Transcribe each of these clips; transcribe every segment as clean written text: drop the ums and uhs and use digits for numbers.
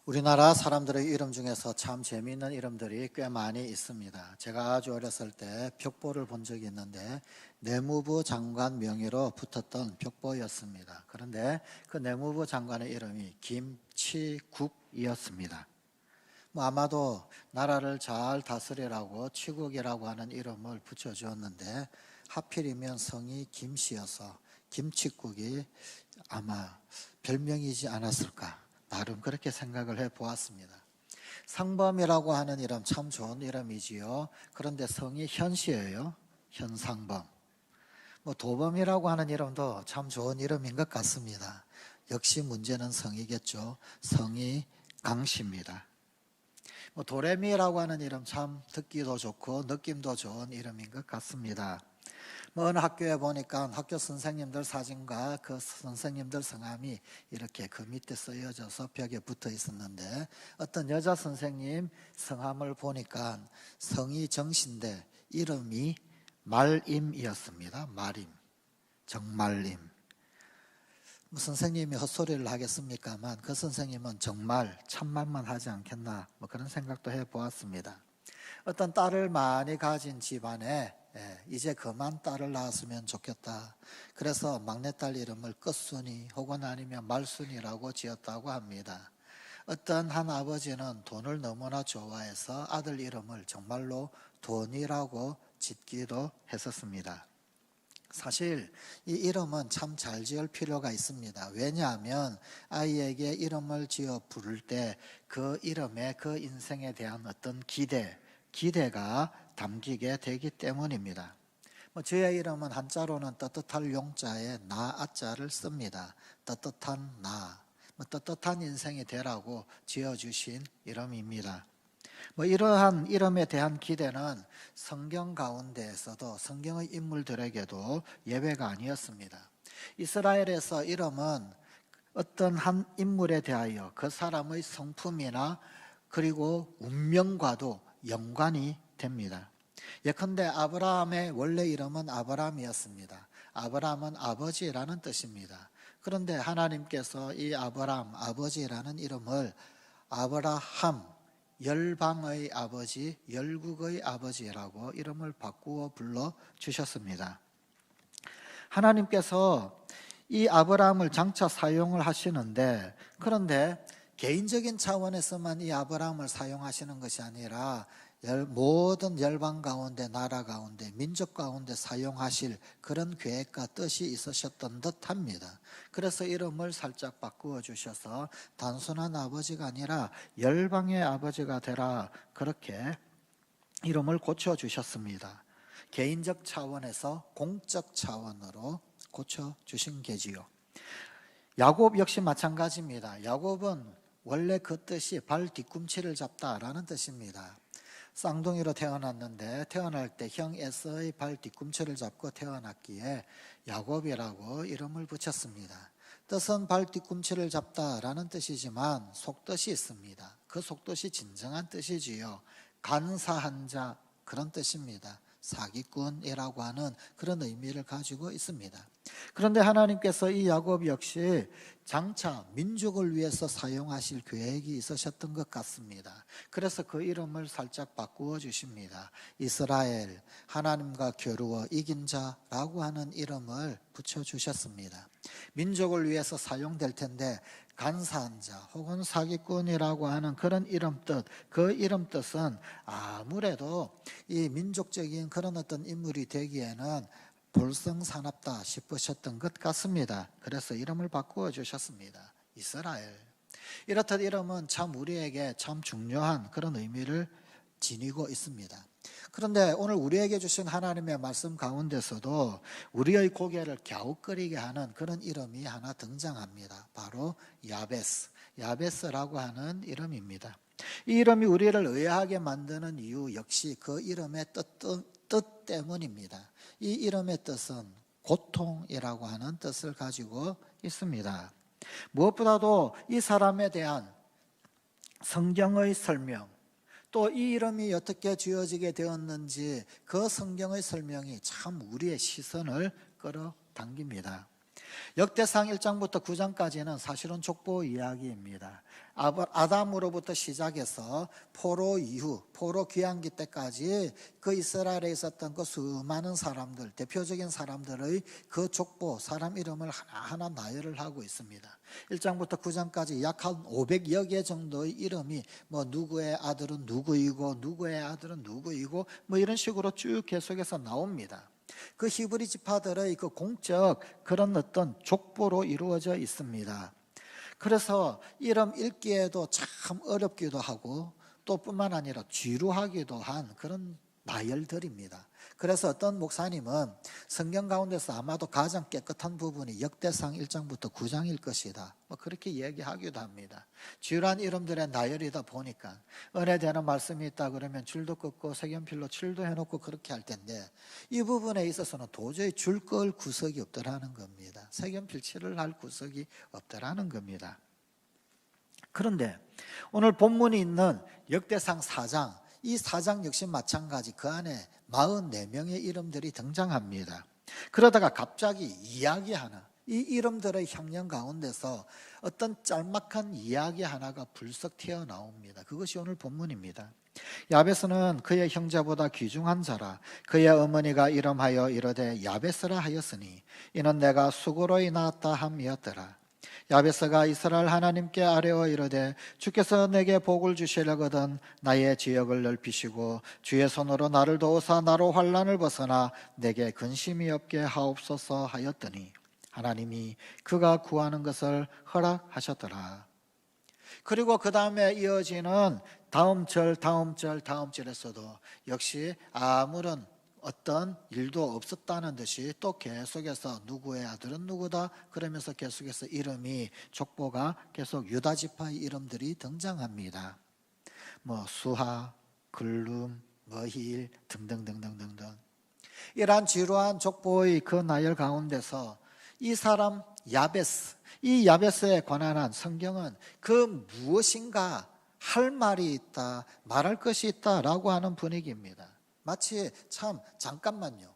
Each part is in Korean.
우리나라 사람들의 이름 중에서 참 재미있는 이름들이 꽤 많이 있습니다. 제가 아주 어렸을 때 벽보를 본 적이 있는데 내무부 장관 명의로 붙었던 벽보였습니다. 그런데 그 내무부 장관의 이름이 김치국이었습니다. 아마도 나라를 잘 다스리라고 치국이라고 하는 이름을 붙여주었는데 하필이면 성이 김씨여서 김치국이 아마 별명이지 않았을까, 나름 그렇게 생각을 해보았습니다. 상범이라고 하는 이름 참 좋은 이름이지요. 그런데 성이 현씨예요. 현상범. 도범이라고 하는 이름도 참 좋은 이름인 것 같습니다. 역시 문제는 성이겠죠. 성이 강씨입니다. 도레미라고 하는 이름 참 듣기도 좋고 느낌도 좋은 이름인 것 같습니다. 어느 학교에 보니까 학교 선생님들 사진과 그 선생님들 성함이 이렇게 그 밑에 쓰여져서 벽에 붙어 있었는데, 어떤 여자 선생님 성함을 보니까 성이 정씨인데 이름이 말임이었습니다. 말임, 정말임. 선생님이 헛소리를 하겠습니까만 그 선생님은 정말 참말만 하지 않겠나, 그런 생각도 해보았습니다. 어떤 딸을 많이 가진 집안에 이제 그만 딸을 낳았으면 좋겠다. 그래서 막내딸 이름을 끝순이 혹은 아니면 말순이라고 지었다고 합니다. 어떤 한 아버지는 돈을 너무나 좋아해서 아들 이름을 정말로 돈이라고 짓기도 했었습니다. 사실 이 이름은 참 잘 지을 필요가 있습니다. 왜냐하면 아이에게 이름을 지어 부를 때 그 이름에 그 인생에 대한 어떤 기대가 담기게 되기 때문입니다. 저의 이름은 한자로는 뜨뜻할 용자에 나아자를 씁니다. 뜨뜻한 나, 뜨뜻한 인생이 되라고 지어주신 이름입니다. 이러한 이름에 대한 기대는 성경 가운데에서도 성경의 인물들에게도 예외가 아니었습니다. 이스라엘에서 이름은 어떤 한 인물에 대하여 그 사람의 성품이나 그리고 운명과도 연관이 됩니다. 예컨대 아브라함의 원래 이름은 아브람이었습니다. 아브람은 아버지라는 뜻입니다. 그런데 하나님께서 이 아브람, 아버지라는 이름을 아브라함, 열방의 아버지, 열국의 아버지라고 이름을 바꾸어 불러주셨습니다. 하나님께서 이 아브라함을 장차 사용을 하시는데, 그런데 개인적인 차원에서만 이 아브라함을 사용하시는 것이 아니라 모든 열방 가운데, 나라 가운데, 민족 가운데 사용하실 그런 계획과 뜻이 있으셨던 듯합니다. 그래서 이름을 살짝 바꾸어 주셔서 단순한 아버지가 아니라 열방의 아버지가 되라, 그렇게 이름을 고쳐 주셨습니다. 개인적 차원에서 공적 차원으로 고쳐 주신 게지요. 야곱 역시 마찬가지입니다. 야곱은 원래 그 뜻이 발 뒤꿈치를 잡다라는 뜻입니다. 쌍둥이로 태어났는데 태어날 때 형 에서의 발 뒤꿈치를 잡고 태어났기에 야곱이라고 이름을 붙였습니다. 뜻은 발 뒤꿈치를 잡다라는 뜻이지만 속뜻이 있습니다. 그 속뜻이 진정한 뜻이지요. 간사한 자, 그런 뜻입니다. 사기꾼이라고 하는 그런 의미를 가지고 있습니다. 그런데 하나님께서 이 야곱 역시 장차 민족을 위해서 사용하실 계획이 있으셨던 것 같습니다. 그래서 그 이름을 살짝 바꾸어 주십니다. 이스라엘, 하나님과 겨루어 이긴 자라고 하는 이름을 붙여주셨습니다. 민족을 위해서 사용될 텐데 간사한 자 혹은 사기꾼이라고 하는 그런 이름뜻, 그 이름뜻은 아무래도 이 민족적인 그런 어떤 인물이 되기에는 볼성사납다 싶으셨던 것 같습니다. 그래서 이름을 바꾸어 주셨습니다. 이스라엘. 이렇듯 이름은 참 우리에게 참 중요한 그런 의미를 지니고 있습니다. 그런데 오늘 우리에게 주신 하나님의 말씀 가운데서도 우리의 고개를 갸웃거리게 하는 그런 이름이 하나 등장합니다. 바로 야베스, 야베스라고 하는 이름입니다. 이 이름이 우리를 의아하게 만드는 이유 역시 그 이름의 뜻 때문입니다. 이 이름의 뜻은 고통이라고 하는 뜻을 가지고 있습니다. 무엇보다도 이 사람에 대한 성경의 설명, 또 이 이름이 어떻게 지어지게 되었는지 그 성경의 설명이 참 우리의 시선을 끌어당깁니다. 역대상 1장부터 9장까지는 사실은 족보 이야기입니다. 아담으로부터 시작해서 포로 이후, 포로 귀환기 때까지 그 이스라엘에 있었던 그 수많은 사람들, 대표적인 사람들의 그 족보, 사람 이름을 하나하나 나열을 하고 있습니다. 1장부터 9장까지 약 한 500여 개 정도의 이름이 뭐 누구의 아들은 누구이고 누구의 아들은 누구이고 뭐 이런 식으로 쭉 계속해서 나옵니다. 그 히브리 지파들의 그 공적 그런 어떤 족보로 이루어져 있습니다. 그래서 이름 읽기에도 참 어렵기도 하고 또 뿐만 아니라 지루하기도 한 그런 나열들입니다. 그래서 어떤 목사님은 성경 가운데서 아마도 가장 깨끗한 부분이 역대상 1장부터 9장일 것이다, 뭐 그렇게 얘기하기도 합니다. 지루한 이름들의 나열이다 보니까 은혜되는 말씀이 있다 그러면 줄도 긋고 색연필로 칠도 해놓고 그렇게 할 텐데 이 부분에 있어서는 도저히 줄 걸 구석이 없더라는 겁니다. 색연필 칠을 할 구석이 없더라는 겁니다. 그런데 오늘 본문이 있는 역대상 4장, 이 4장 역시 마찬가지 그 안에 44명의 이름들이 등장합니다. 그러다가 갑자기 이야기 하나, 이 이름들의 향연 가운데서 어떤 짤막한 이야기 하나가 불쑥 튀어나옵니다. 그것이 오늘 본문입니다. 야베스는 그의 형제보다 귀중한 자라. 그의 어머니가 이름하여 이르되 야베스라 하였으니 이는 내가 수고로이 낳았다 함이었더라. 야베스가 이스라엘 하나님께 아뢰어 이르되 주께서 내게 복을 주시려거든 나의 지역을 넓히시고 주의 손으로 나를 도우사 나로 환난을 벗어나 내게 근심이 없게 하옵소서 하였더니 하나님이 그가 구하는 것을 허락하셨더라. 그리고 그 다음에 이어지는 다음 절에서도 역시 아무런 어떤 일도 없었다는 듯이 또 계속해서 누구의 아들은 누구다 그러면서 계속해서 이름이 족보가 계속 유다 지파의 이름들이 등장합니다. 뭐 수하, 글룸, 머힐 등등등등등등. 이러한 지루한 족보의 그 나열 가운데서 이 사람 야베스, 이 야베스에 관한 성경은 그 무엇인가 할 말이 있다, 말할 것이 있다라고 하는 분위기입니다. 마치 참 잠깐만요.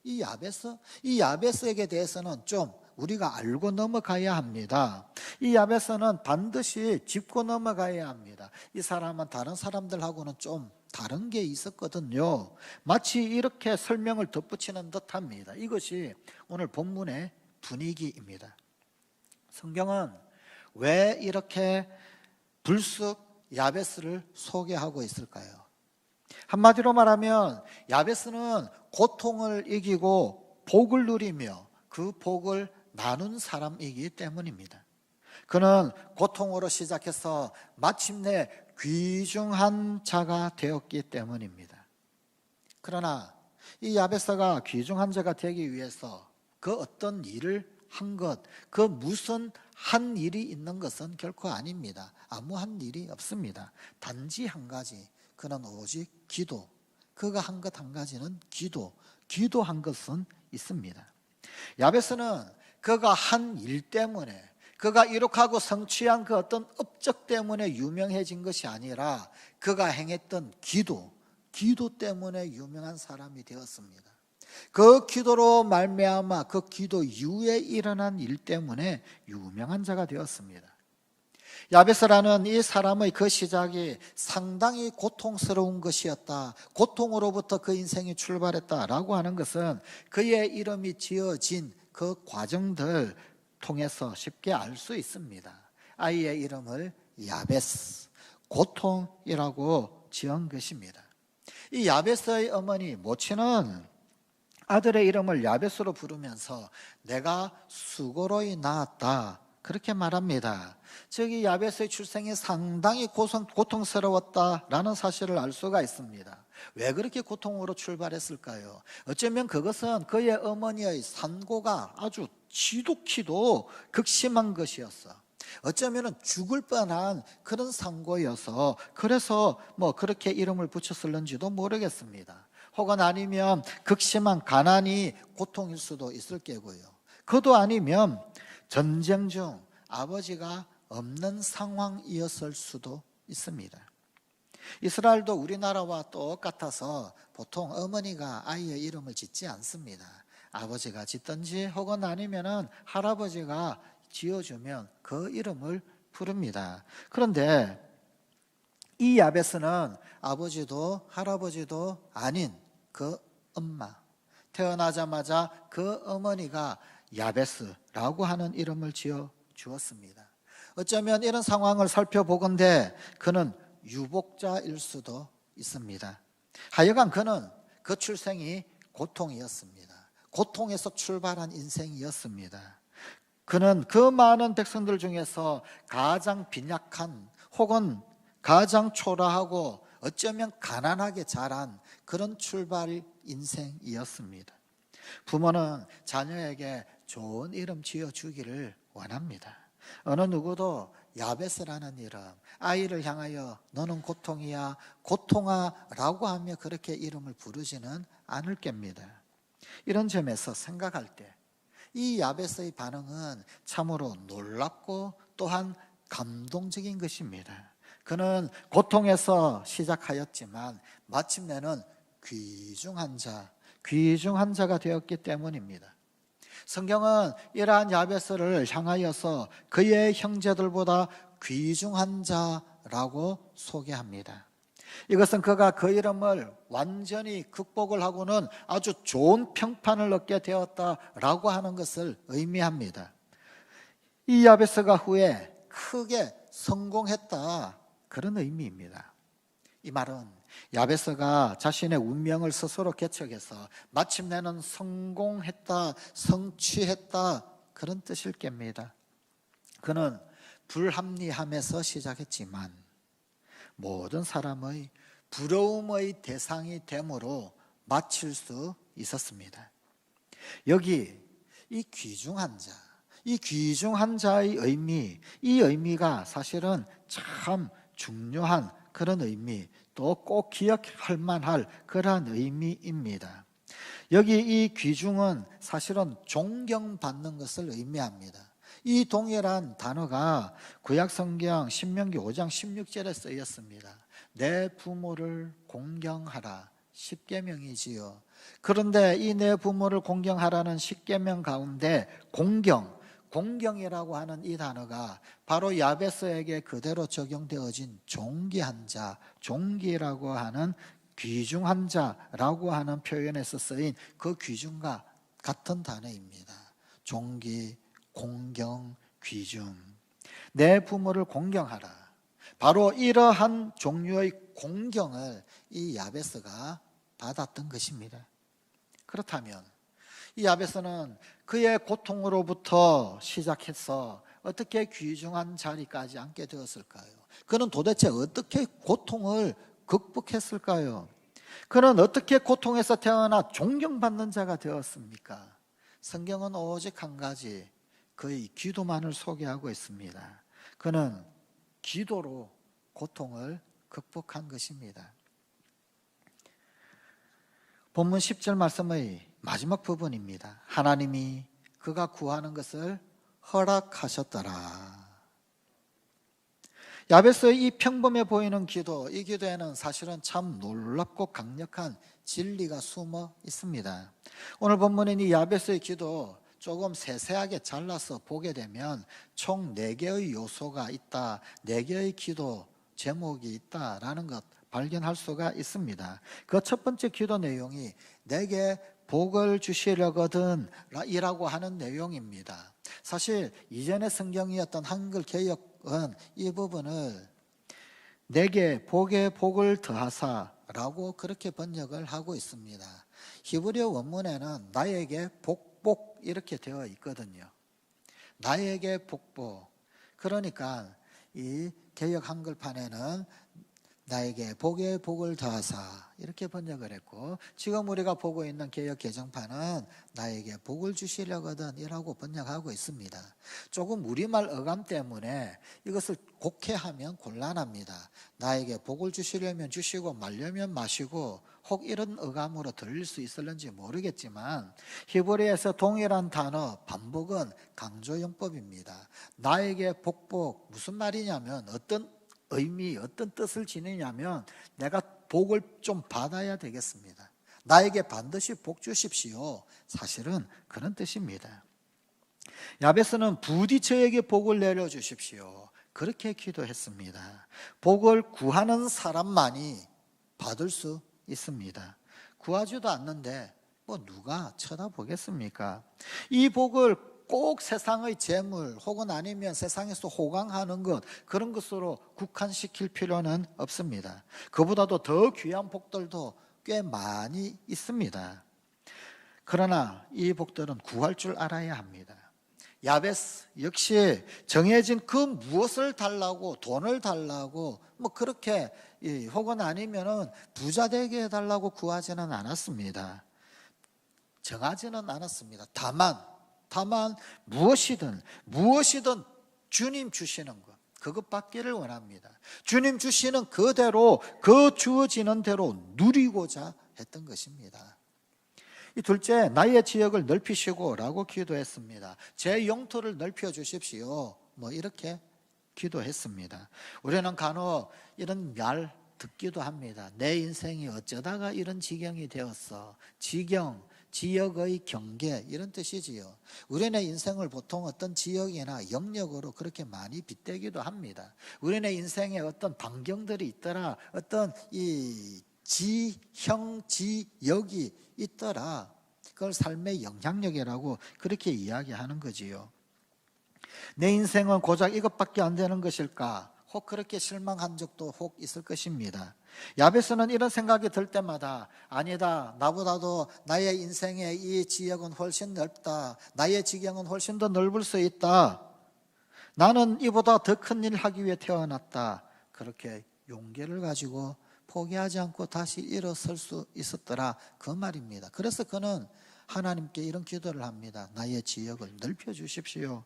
이 야베스에게 대해서는 좀 우리가 알고 넘어가야 합니다. 이 야베스는 반드시 짚고 넘어가야 합니다. 이 사람은 다른 사람들하고는 좀 다른 게 있었거든요. 마치 이렇게 설명을 덧붙이는 듯합니다. 이것이 오늘 본문의 분위기입니다. 성경은 왜 이렇게 불쑥 야베스를 소개하고 있을까요? 한마디로 말하면 야베스는 고통을 이기고 복을 누리며 그 복을 나눈 사람이기 때문입니다. 그는 고통으로 시작해서 마침내 귀중한 자가 되었기 때문입니다. 그러나 이 야베스가 귀중한 자가 되기 위해서 그 어떤 일을 한 것, 그 무슨 한 일이 있는 것은 결코 아닙니다. 아무 한 일이 없습니다. 단지 한 가지, 그는 오직 기도. 그가 한 것 한 가지는 기도한 것은 있습니다. 야베스는 그가 한 일 때문에, 그가 이룩하고 성취한 그 어떤 업적 때문에 유명해진 것이 아니라 그가 행했던 기도 때문에 유명한 사람이 되었습니다. 그 기도로 말미암아 그 기도 이후에 일어난 일 때문에 유명한 자가 되었습니다. 야베스라는 이 사람의 그 시작이 상당히 고통스러운 것이었다, 고통으로부터 그 인생이 출발했다라고 하는 것은 그의 이름이 지어진 그 과정들 통해서 쉽게 알 수 있습니다. 아이의 이름을 야베스, 고통이라고 지은 것입니다. 이 야베스의 어머니 모친은 아들의 이름을 야베스로 부르면서 내가 수고로이 낳았다 그렇게 말합니다. 즉 이 야베스의 출생이 상당히 고통스러웠다라는 사실을 알 수가 있습니다. 왜 그렇게 고통으로 출발했을까요? 어쩌면 그것은 그의 어머니의 산고가 아주 지독히도 극심한 것이었어. 어쩌면 죽을 뻔한 그런 산고여서 그래서 뭐 그렇게 이름을 붙였을는지도 모르겠습니다. 혹은 아니면 극심한 가난이 고통일 수도 있을 게고요. 그도 아니면 전쟁 중 아버지가 없는 상황이었을 수도 있습니다. 이스라엘도 우리나라와 똑같아서 보통 어머니가 아이의 이름을 짓지 않습니다. 아버지가 짓든지 혹은 아니면은 할아버지가 지어주면 그 이름을 부릅니다. 그런데 이 야베스는 아버지도 할아버지도 아닌 그 엄마, 태어나자마자 그 어머니가 야베스라고 하는 이름을 지어 주었습니다. 어쩌면 이런 상황을 살펴보건대 그는 유복자일 수도 있습니다. 하여간 그는 그 출생이 고통이었습니다. 고통에서 출발한 인생이었습니다. 그는 그 많은 백성들 중에서 가장 빈약한 혹은 가장 초라하고 어쩌면 가난하게 자란 그런 출발 인생이었습니다. 부모는 자녀에게 좋은 이름 지어주기를 원합니다. 어느 누구도 야베스라는 이름, 아이를 향하여 너는 고통이야, 고통아 라고 하며 그렇게 이름을 부르지는 않을 겁니다. 이런 점에서 생각할 때 이 야베스의 반응은 참으로 놀랍고 또한 감동적인 것입니다. 그는 고통에서 시작하였지만 마침내는 귀중한 자가 되었기 때문입니다. 성경은 이러한 야베스를 향하여서 그의 형제들보다 귀중한 자라고 소개합니다. 이것은 그가 그 이름을 완전히 극복을 하고는 아주 좋은 평판을 얻게 되었다라고 하는 것을 의미합니다. 이 야베스가 후에 크게 성공했다, 그런 의미입니다. 이 말은 야베스가 자신의 운명을 스스로 개척해서 마침내는 성공했다, 성취했다, 그런 뜻일 겁니다. 그는 불합리함에서 시작했지만 모든 사람의 부러움의 대상이 됨으로 마칠 수 있었습니다. 여기 이 귀중한 자의 의미, 이 의미가 사실은 참 중요한 그런 의미, 또 꼭 기억할 만할 그러한 의미입니다. 여기 이 귀중은 사실은 존경받는 것을 의미합니다. 이 동일한 단어가 구약성경 신명기 5장 16절에 쓰였습니다. 내 부모를 공경하라, 십계명이지요. 그런데 이 내 부모를 공경하라는 십계명 가운데 공경이라고 하는 이 단어가 바로 야베스에게 그대로 적용되어진 존귀한 자, 존귀라고 하는 귀중한 자라고 하는 표현에서 쓰인 그 귀중과 같은 단어입니다. 존귀, 공경, 귀중. 내 부모를 공경하라. 바로 이러한 종류의 공경을 이 야베스가 받았던 것입니다. 그렇다면 이 야베스는 그의 고통으로부터 시작해서 어떻게 귀중한 자리까지 앉게 되었을까요? 그는 도대체 어떻게 고통을 극복했을까요? 그는 어떻게 고통에서 태어나 존경받는 자가 되었습니까? 성경은 오직 한 가지, 그의 기도만을 소개하고 있습니다. 그는 기도로 고통을 극복한 것입니다. 본문 10절 말씀의 마지막 부분입니다. 하나님이 그가 구하는 것을 허락하셨더라. 야베스의 이 평범해 보이는 기도, 이 기도에는 사실은 참 놀랍고 강력한 진리가 숨어 있습니다. 오늘 본문인 이 야베스의 기도 조금 세세하게 잘라서 보게 되면 총 4개의 요소가 있다, 4개의 기도 제목이 있다라는 것 발견할 수가 있습니다. 그 첫 번째 기도 내용이 내게 복을 주시려거든 이라고 하는 내용입니다. 사실 이전의 성경이었던 한글 개역은 이 부분을 내게 복에 복을 더하사라고 그렇게 번역을 하고 있습니다. 히브리어 원문에는 나에게 복복 이렇게 되어 있거든요. 나에게 복복. 그러니까 이 개역 한글판에는 나에게 복에 복을 더하사 이렇게 번역을 했고, 지금 우리가 보고 있는 개역 개정판은 나에게 복을 주시려거든 이라고 번역하고 있습니다. 조금 우리말 어감 때문에 이것을 곡해하면 곤란합니다. 나에게 복을 주시려면 주시고 말려면 마시고 혹 이런 어감으로 들릴 수 있을는지 모르겠지만 히브리에서 동일한 단어 반복은 강조용법입니다. 나에게 복복 무슨 말이냐면 어떤 의미, 어떤 뜻을 지니냐면 내가 복을 좀 받아야 되겠습니다. 나에게 반드시 복 주십시오. 사실은 그런 뜻입니다. 야베스는 부디 저에게 복을 내려주십시오. 그렇게 기도했습니다. 복을 구하는 사람만이 받을 수 있습니다. 구하지도 않는데 누가 쳐다보겠습니까? 이 복을 꼭 세상의 재물 혹은 아니면 세상에서 호강하는 것, 그런 것으로 국한시킬 필요는 없습니다. 그보다도 더 귀한 복들도 꽤 많이 있습니다. 그러나 이 복들은 구할 줄 알아야 합니다. 야베스 역시 정해진 그 무엇을 달라고, 돈을 달라고 그렇게 혹은 아니면은 부자 되게 해달라고 구하지는 않았습니다. 정하지는 않았습니다. 다만 무엇이든 주님 주시는 것, 그것 받기를 원합니다. 주님 주시는 그대로, 그 주어지는 대로 누리고자 했던 것입니다. 이 둘째, 나의 지역을 넓히시고 라고 기도했습니다. 제 영토를 넓혀 주십시오. 이렇게 기도했습니다. 우리는 간혹 이런 말 듣기도 합니다. 내 인생이 어쩌다가 이런 지경이 되었어. 지경, 지역의 경계, 이런 뜻이지요. 우리네 인생을 보통 어떤 지역이나 영역으로 그렇게 많이 빗대기도 합니다. 우리네 인생에 어떤 반경들이 있더라, 어떤 이 지형, 지역이 있더라, 그걸 삶의 영향력이라고 그렇게 이야기하는 거지요. 내 인생은 고작 이것밖에 안 되는 것일까? 혹 그렇게 실망한 적도 혹 있을 것입니다. 야베스는 이런 생각이 들 때마다, 아니다, 나보다도 나의 인생의 이 지역은 훨씬 넓다, 나의 지경은 훨씬 더 넓을 수 있다, 나는 이보다 더 큰 일 하기 위해 태어났다, 그렇게 용기를 가지고 포기하지 않고 다시 일어설 수 있었더라, 그 말입니다. 그래서 그는 하나님께 이런 기도를 합니다. 나의 지역을 넓혀 주십시오.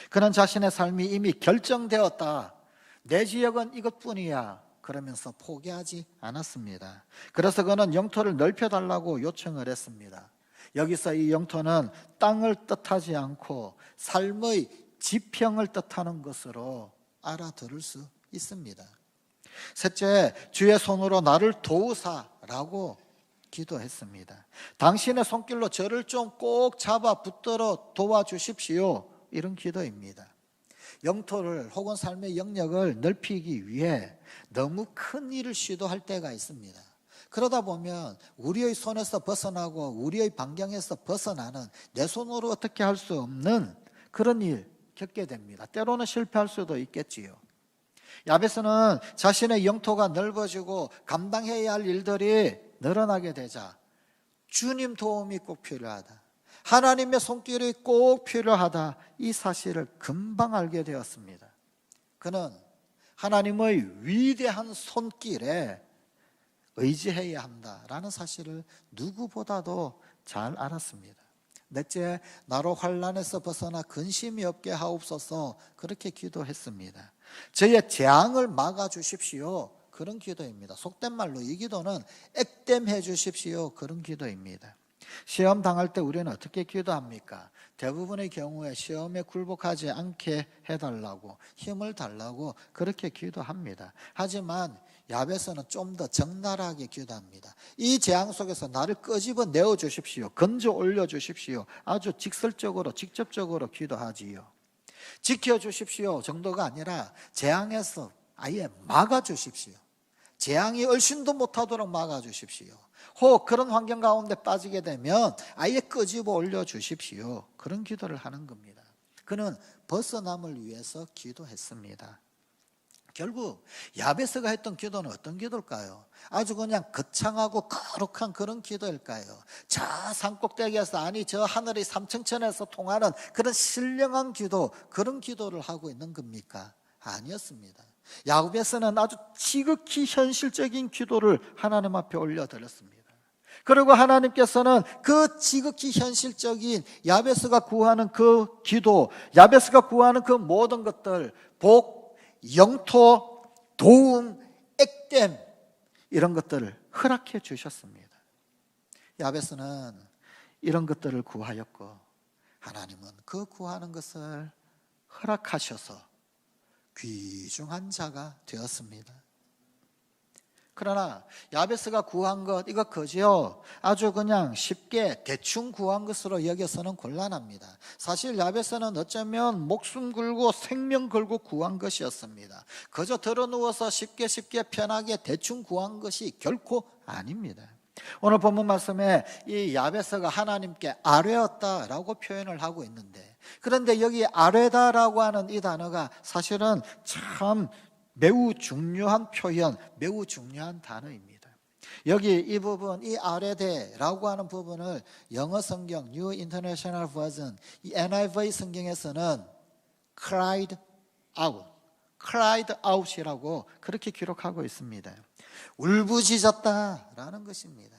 그는 자신의 삶이 이미 결정되었다, 내 지역은 이것뿐이야, 그러면서 포기하지 않았습니다. 그래서 그는 영토를 넓혀달라고 요청을 했습니다. 여기서 이 영토는 땅을 뜻하지 않고 삶의 지평을 뜻하는 것으로 알아들을 수 있습니다. 셋째, 주의 손으로 나를 도우사라고 기도했습니다. 당신의 손길로 저를 좀 꼭 잡아 붙들어 도와주십시오, 이런 기도입니다. 영토를 혹은 삶의 영역을 넓히기 위해 너무 큰 일을 시도할 때가 있습니다. 그러다 보면 우리의 손에서 벗어나고 우리의 반경에서 벗어나는, 내 손으로 어떻게 할 수 없는 그런 일 겪게 됩니다. 때로는 실패할 수도 있겠지요. 야베스는 자신의 영토가 넓어지고 감당해야 할 일들이 늘어나게 되자 주님 도움이 꼭 필요하다, 하나님의 손길이 꼭 필요하다, 이 사실을 금방 알게 되었습니다. 그는 하나님의 위대한 손길에 의지해야 한다라는 사실을 누구보다도 잘 알았습니다. 넷째, 나로 환난에서 벗어나 근심이 없게 하옵소서, 그렇게 기도했습니다. 저의 재앙을 막아주십시오, 그런 기도입니다. 속된 말로 이 기도는 액땜해 주십시오, 그런 기도입니다. 시험 당할 때 우리는 어떻게 기도합니까? 대부분의 경우에 시험에 굴복하지 않게 해달라고, 힘을 달라고 그렇게 기도합니다. 하지만 야베스는 좀 더 적나라하게 기도합니다. 이 재앙 속에서 나를 끄집어 내어 주십시오, 건져 올려 주십시오, 아주 직설적으로 직접적으로 기도하지요. 지켜주십시오 정도가 아니라 재앙에서 아예 막아주십시오, 재앙이 얼씬도 못하도록 막아주십시오, 혹 그런 환경 가운데 빠지게 되면 아예 끄집어 올려주십시오, 그런 기도를 하는 겁니다. 그는 벗어남을 위해서 기도했습니다. 결국 야베스가 했던 기도는 어떤 기도일까요? 아주 그냥 거창하고 거룩한 그런 기도일까요? 저 산꼭대기에서, 아니 저 하늘의 삼층천에서 통하는 그런 신령한 기도, 그런 기도를 하고 있는 겁니까? 아니었습니다. 야베스는 아주 지극히 현실적인 기도를 하나님 앞에 올려드렸습니다. 그리고 하나님께서는 그 지극히 현실적인 야베스가 구하는 그 기도, 야베스가 구하는 그 모든 것들, 복, 영토, 도움, 액땜, 이런 것들을 허락해 주셨습니다. 야베스는 이런 것들을 구하였고 하나님은 그 구하는 것을 허락하셔서 귀중한 자가 되었습니다. 그러나 야베스가 구한 것 이거 거지요. 아주 그냥 쉽게 대충 구한 것으로 여겨서는 곤란합니다. 사실 야베스는 어쩌면 목숨 걸고 생명 걸고 구한 것이었습니다. 그저 들어누워서 쉽게 편하게 대충 구한 것이 결코 아닙니다. 오늘 본문 말씀에 이 야베스가 하나님께 아뢰었다라고 표현을 하고 있는데, 그런데 여기 아뢰다라고 하는 이 단어가 사실은 참 매우 중요한 표현, 매우 중요한 단어입니다. 여기 이 부분, 이 아뢰대라고 하는 부분을 영어 성경 New International Version, 이 NIV 성경에서는 cried out이라고 그렇게 기록하고 있습니다. 울부짖었다라는 것입니다.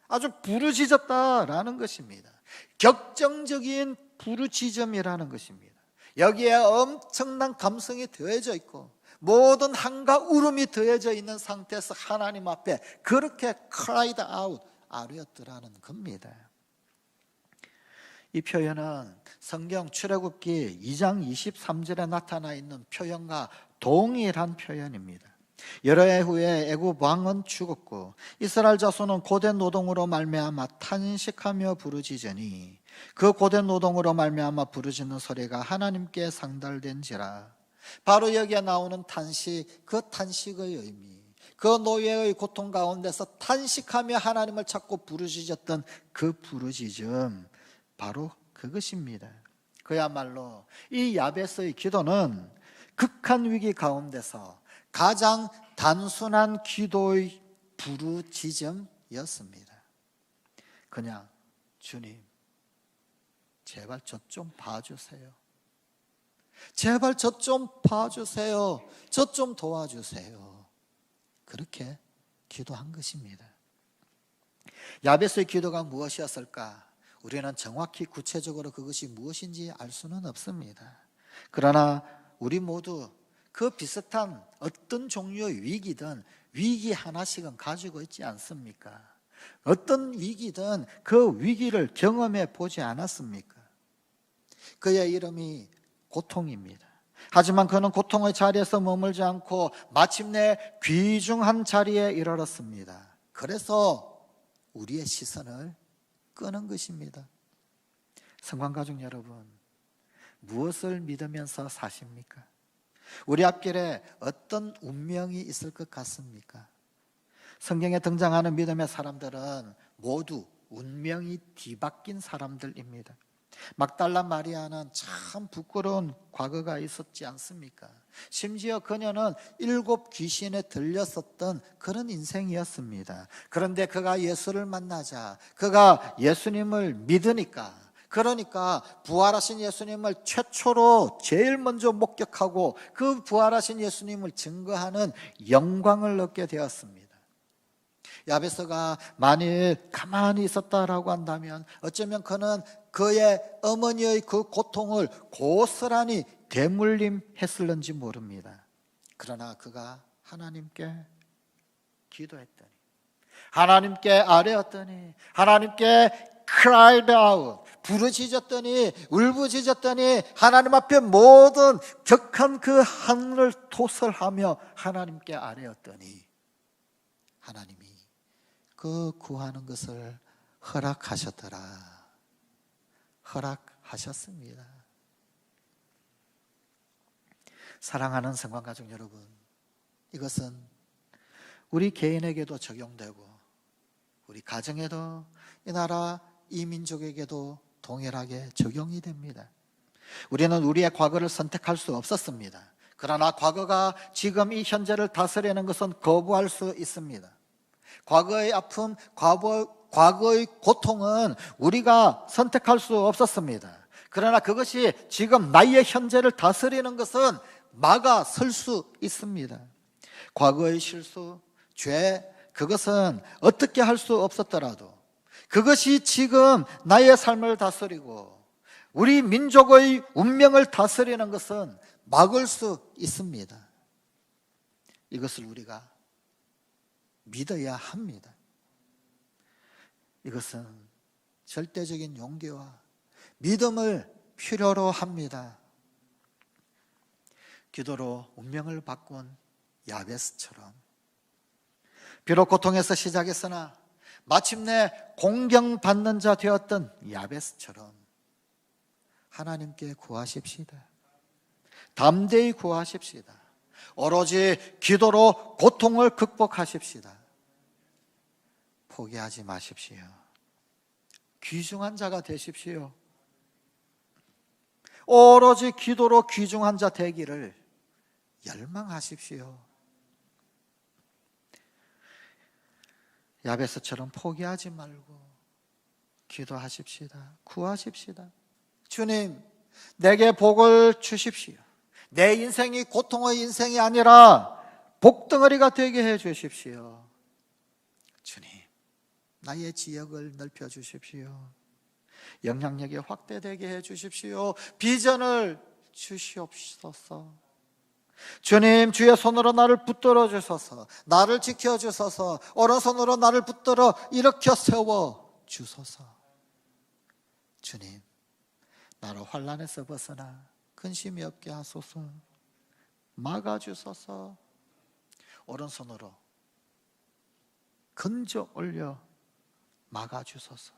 아주 부르짖었다라는 것입니다. 격정적인 부르짖음이라는 것입니다. 여기에 엄청난 감성이 더해져 있고 모든 한과 울음이 더해져 있는 상태에서 하나님 앞에 그렇게 cried out, 아뢰었더라는 겁니다. 이 표현은 성경 출애굽기 2장 23절에 나타나 있는 표현과 동일한 표현입니다. 여러 해 후에 애굽 왕은 죽었고 이스라엘 자손은 고된 노동으로 말미암아 탄식하며 부르짖으니 그 고된 노동으로 말미암아 부르짖는 소리가 하나님께 상달된지라. 바로 여기에 나오는 탄식, 그 탄식의 의미, 그 노예의 고통 가운데서 탄식하며 하나님을 찾고 부르짖었던 그 부르짖음, 바로 그것입니다. 그야말로 이 야베스의 기도는 극한 위기 가운데서 가장 단순한 기도의 부르짖음이었습니다. 그냥 주님, 제발 저 좀 봐주세요. 제발 저 좀 봐주세요. 저 좀 도와주세요. 그렇게 기도한 것입니다. 야베스의 기도가 무엇이었을까? 우리는 정확히 구체적으로 그것이 무엇인지 알 수는 없습니다. 그러나 우리 모두 그 비슷한 어떤 종류의 위기든 위기 하나씩은 가지고 있지 않습니까? 어떤 위기든 그 위기를 경험해 보지 않았습니까? 그의 이름이 고통입니다. 하지만 그는 고통의 자리에서 머물지 않고 마침내 귀중한 자리에 이르렀습니다. 그래서 우리의 시선을 끄는 것입니다. 성관가족 여러분, 무엇을 믿으면서 사십니까? 우리 앞길에 어떤 운명이 있을 것 같습니까? 성경에 등장하는 믿음의 사람들은 모두 운명이 뒤바뀐 사람들입니다. 막달라 마리아는 참 부끄러운 과거가 있었지 않습니까? 심지어 그녀는 7 귀신에 들렸었던 그런 인생이었습니다. 그런데 그가 예수를 만나자, 그가 예수님을 믿으니까, 그러니까 부활하신 예수님을 최초로 제일 먼저 목격하고 그 부활하신 예수님을 증거하는 영광을 얻게 되었습니다. 야베스가 만일 가만히 있었다라고 한다면 어쩌면 그는 그의 어머니의 그 고통을 고스란히 대물림했을는지 모릅니다. 그러나 그가 하나님께 기도했더니, 하나님께 아뢰었더니, 하나님께 cried out, 부르짖었더니, 울부짖었더니, 하나님 앞에 모든 격한 그 하늘을 토설하며 하나님께 아뢰었더니 하나님이 그 구하는 것을 허락하셨더라. 허락하셨습니다. 사랑하는 성관가족 여러분, 이것은 우리 개인에게도 적용되고 우리 가정에도 이 나라 이 민족에게도 동일하게 적용이 됩니다. 우리는 우리의 과거를 선택할 수 없었습니다. 그러나 과거가 지금 이 현재를 다스리는 것은 거부할 수 있습니다. 과거의 아픔, 과거의 고통은 우리가 선택할 수 없었습니다. 그러나 그것이 지금 나의 현재를 다스리는 것은 막아설 수 있습니다. 과거의 실수, 죄, 그것은 어떻게 할 수 없었더라도 그것이 지금 나의 삶을 다스리고 우리 민족의 운명을 다스리는 것은 막을 수 있습니다. 이것을 우리가 믿어야 합니다. 이것은 절대적인 용기와 믿음을 필요로 합니다. 기도로 운명을 바꾼 야베스처럼 비록 고통에서 시작했으나 마침내 공경받는 자 되었던 야베스처럼 하나님께 구하십시다. 담대히 구하십시다. 오로지 기도로 고통을 극복하십시다. 포기하지 마십시오. 귀중한 자가 되십시오. 오로지 기도로 귀중한 자 되기를 열망하십시오. 야베스처럼 포기하지 말고 기도하십시다. 구하십시다. 주님, 내게 복을 주십시오. 내 인생이 고통의 인생이 아니라 복덩어리가 되게 해 주십시오. 주님, 나의 지역을 넓혀 주십시오. 영향력이 확대되게 해 주십시오. 비전을 주시옵소서. 주님, 주의 손으로 나를 붙들어 주소서. 나를 지켜 주소서. 오른손으로 나를 붙들어 일으켜 세워 주소서. 주님, 나를 환난에서 벗어나 근심이 없게 하소서. 막아 주소서. 오른손으로 건져 올려 막아 주소서.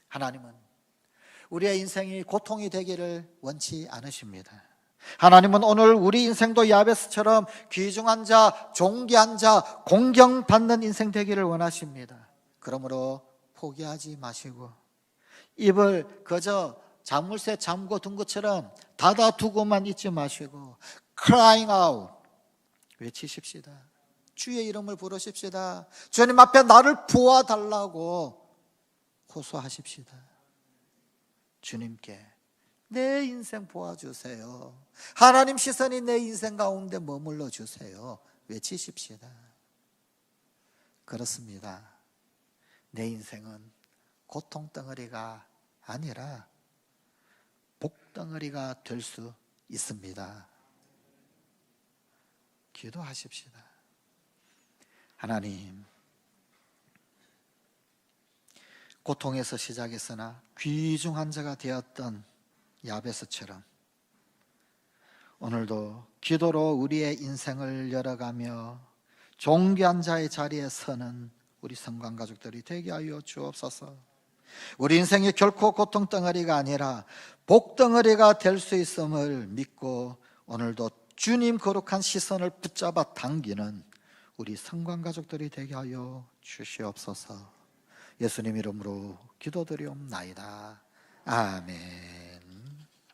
하나님은 우리의 인생이 고통이 되기를 원치 않으십니다. 하나님은 오늘 우리 인생도 야베스처럼 귀중한 자, 존귀한 자, 공경받는 인생 되기를 원하십니다. 그러므로 포기하지 마시고 입을 그저 자물쇠 잠궈 둔 것처럼 닫아두고만 있지 마시고 crying out 외치십시다. 주의 이름을 부르십시다. 주님 앞에 나를 부어달라고 호소하십시다. 주님께 내 인생 보아주세요. 하나님 시선이 내 인생 가운데 머물러 주세요. 외치십시다. 그렇습니다. 내 인생은 고통 덩어리가 아니라 복덩어리가 될 수 있습니다. 기도하십시다. 하나님, 고통에서 시작했으나 귀중한 자가 되었던 야베스처럼 오늘도 기도로 우리의 인생을 열어가며 존귀한 자의 자리에 서는 우리 성관 가족들이 되게 하여 주옵소서. 우리 인생이 결코 고통 덩어리가 아니라 복 덩어리가 될 수 있음을 믿고 오늘도 주님 거룩한 시선을 붙잡아 당기는 우리 성관 가족들이 되게 하여 주시옵소서. 예수님 이름으로 기도드리옵나이다. 아멘.